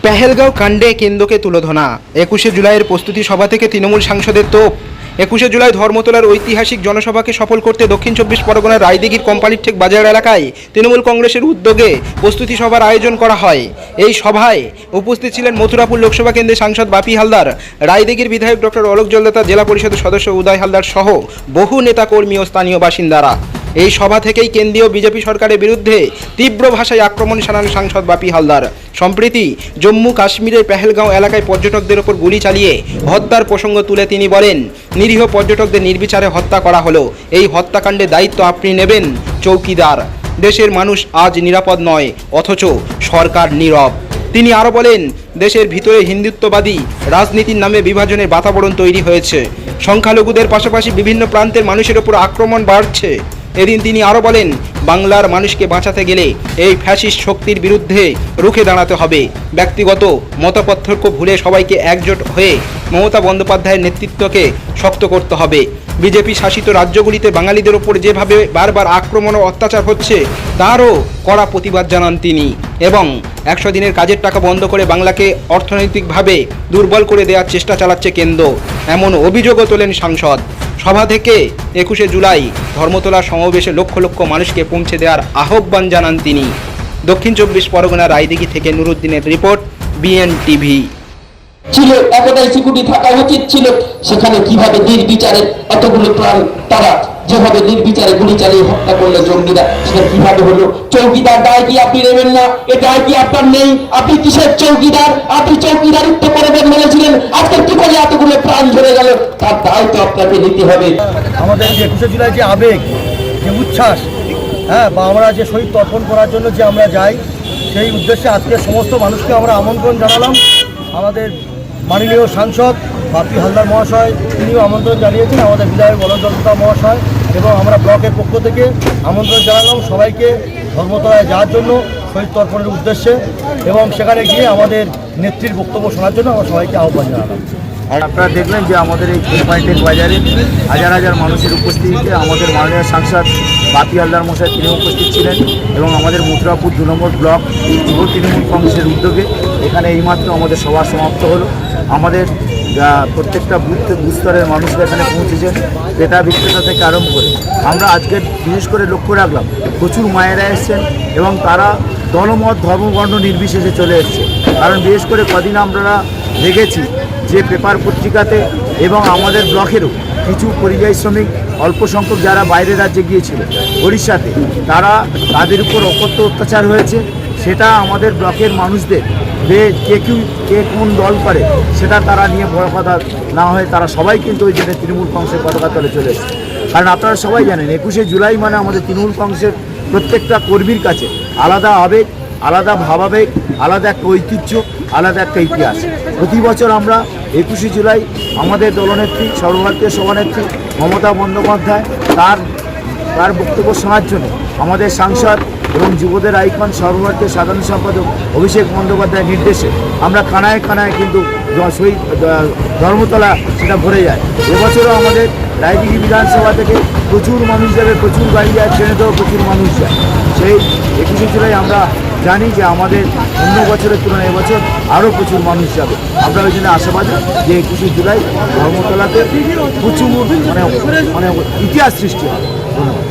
পেহেলগাঁও কাণ্ডে কেন্দ্রকে তুলোধনা। 21শে জুলাইয়ের প্রস্তুতি সভা থেকে তৃণমূল সাংসদের তোপ। 21শে জুলাই ধর্মতলার ঐতিহাসিক জনসভাকে সফল করতে দক্ষিণ 24 পরগনার রায়দিঘির কোম্পানির ঠিক বাজার এলাকায় তৃণমূল কংগ্রেসের উদ্যোগে প্রস্তুতি সভার আয়োজন করা হয়। এই সভায় উপস্থিত ছিলেন মথুরাপুর লোকসভা কেন্দ্রের সাংসদ বাপি হালদার, রায়দিঘির বিধায়ক ডক্টর অলোক জলদাতা, জেলা পরিষদের সদস্য উদয় হালদার সহ বহু নেতাকর্মী ও স্থানীয় বাসিন্দারা। এই সভা থেকেই কেন্দ্রীয় বিজেপি সরকারের বিরুদ্ধে তীব্র ভাষায় আক্রমণ শানান সাংসদ বাপি হালদার। সম্প্রতি জম্মু কাশ্মীরের পেহেলগাঁও এলাকায় পর্যটকদের ওপর গুলি চালিয়ে হত্যার প্রসঙ্গ তুলে তিনি বলেন, নিরীহ পর্যটকদের নির্বিচারে হত্যা করা হলো। এই হত্যাকাণ্ডের দায়িত্ব আপনি নেবেন চৌকিদার। দেশের মানুষ আজ নিরাপদ নয়, অথচ সরকার নীরব। তিনি আরও বলেন, দেশের ভিতরে হিন্দুত্ববাদী রাজনীতির নামে বিভাজনের বাতাবরণ তৈরি হয়েছে। সংখ্যালঘুদের পাশাপাশি বিভিন্ন প্রান্তের মানুষের ওপর আক্রমণ বাড়ছে। এদিন তিনি আরও বলেন, বাংলার মানুষকে বাঁচাতে গেলে এই ফ্যাসিস্ট শক্তির বিরুদ্ধে রুখে দাঁড়াতে হবে। ব্যক্তিগত মতপার্থক্য ভুলে সবাইকে একজোট হয়ে মমতা বন্দ্যোপাধ্যায়ের নেতৃত্বকে শক্ত করতে হবে। বিজেপি শাসিত রাজ্যগুলিতে বাঙালিদের ওপর যেভাবে বারবার আক্রমণ ও অত্যাচার হচ্ছে তারও কড়া প্রতিবাদ জানান তিনি। এবং 100 দিনের কাজের টাকা বন্ধ করে বাংলাকে অর্থনৈতিকভাবে দুর্বল করে দেওয়ার চেষ্টা চালাচ্ছে কেন্দ্র, এমন অভিযোগও তোলেন সাংসদ। সভা থেকে 21শে জুলাই ধর্মতলা সমাবেশে লক্ষ লক্ষ মানুষকে পৌঁছে দেওয়ার আহ্বান জানান তিনি। দক্ষিণ 24 পরগনা রায়দিঘি থেকে নুরুদ্দিনের রিপোর্ট, BNTV। ছিল এতটাই সিকিউরিটি থাকা উচিত ছিল, সেখানে কিভাবে নির্বিচারে এতগুলো প্রাণ তারা যেভাবে নির্বিচারে গুলি চালিয়ে হত্যা করলো জঙ্গিরা, সেটা কিভাবে হলো? চৌকিদার দায় কি আপনি নেবেন না? এ দায় কি আপনার নেই? আপনি কিসের চৌকিদার? আপনি চৌকিদারিত্ব করবেন বলেছিলেন, আজকে কি করে এতগুলো প্রাণ ঝরে গেল? তার দায় তো আপনাকে নিতে হবে। আমাদের যে 21শে জুলাই যে আবেগ, যে উচ্ছ্বাস, বা আমরা যে শহীদ তর্পণ করার জন্য যে আমরা যাই, সেই উদ্দেশ্যে আজকে সমস্ত মানুষকে আমরা আমন্ত্রণ জানালাম। আমাদের মাননীয় সাংসদ বাপি হালদার মহাশয় তিনিও আমন্ত্রণ জানিয়েছেন, আমাদের বিধায়ক অলোক জলদাতা মহাশয়, এবং আমরা ব্লকের পক্ষ থেকে আমন্ত্রণ জানালাম সবাইকে ধর্মতলায় যাওয়ার জন্য শহীদ তর্পণের উদ্দেশ্যে, এবং সেখানে গিয়ে আমাদের নেত্রীর বক্তব্য শোনার জন্য আমরা সবাইকে আহ্বান জানালাম। আর আপনারা দেখলেন যে আমাদের এই কোম্পানিটেক বাজারে হাজার হাজার মানুষের উপস্থিতিতে আমাদের মাননীয় সাংসদ বাপি হালদার মশাই তিনি উপস্থিত ছিলেন, এবং আমাদের মথুরাপুর 2 নম্বর ব্লক যুব তৃণমূল কংগ্রেসের উদ্যোগে এখানে এইমাত্র আমাদের সভা সমাপ্ত হলো। আমাদের প্রত্যেকটা বুথ স্তরের মানুষরা এখানে পৌঁছেছেন, ক্রেতা বিক্রেতা থেকে আরম্ভ করে। আমরা আজকে বিশেষ করে লক্ষ্য রাখলাম প্রচুর মায়েরা এসছেন, এবং তারা দলমত ধর্মবর্ণ নির্বিশেষে চলে এসছে। কারণ বিশেষ করে কদিন আমরা দেখেছি যে পেপার পত্রিকাতে এবং আমাদের ব্লকেরও কিছু পরিযায়ী শ্রমিক অল্প সংখ্যক যারা বাইরের রাজ্যে গিয়েছিল ওড়িশাতে, তাদের উপর অত্যাচার হয়েছে। সেটা আমাদের ব্লকের মানুষদের কে কোন দল করে সেটা তারা নিয়ে বড় কথা না হয়ে তারা সবাই কিন্তু ওই জন্য তৃণমূল কংগ্রেসের পতাকা তলে চলে এসেছে। কারণ আপনারা সবাই জানেন 21শে জুলাই মানে আমাদের তৃণমূল কংগ্রেসের প্রত্যেকটা কর্মীর কাছে আলাদা আবেগ, আলাদা ভাবাবেগ, আলাদা একটা ঐতিহ্য, আলাদা একটা ইতিহাস। প্রতি বছর আমরা 21শে জুলাই আমাদের দলনেত্রী সর্বভারতীয় সভানেত্রী মমতা বন্দ্যোপাধ্যায় তার বক্তব্য শোনার জন্য আমাদের সাংসদ এবং যুবদের আইকন সর্বভারতীয় সাধারণ সম্পাদক অভিষেক বন্দ্যোপাধ্যায়ের নির্দেশে আমরা কানায় কানায় কিন্তু শহীদ ধর্মতলা সেটা ভরে যায়। এবছরও আমাদের রায়দিঘি বিধানসভা থেকে প্রচুর মানুষ যাবে, প্রচুর গাড়ি যায়, ট্রেনেতেও প্রচুর মানুষ যায়। সেই 21শে জুলাই আমরা জানি যে আমাদের অন্য বছরের তুলনায় এবছর আরও প্রচুর মানুষ যাবে। আমরা ওই জন্য আশাবাদী যে 21শে জুলাই ধর্মতলাতে প্রচুর মানে ইতিহাস সৃষ্টি হবে। ধন্যবাদ।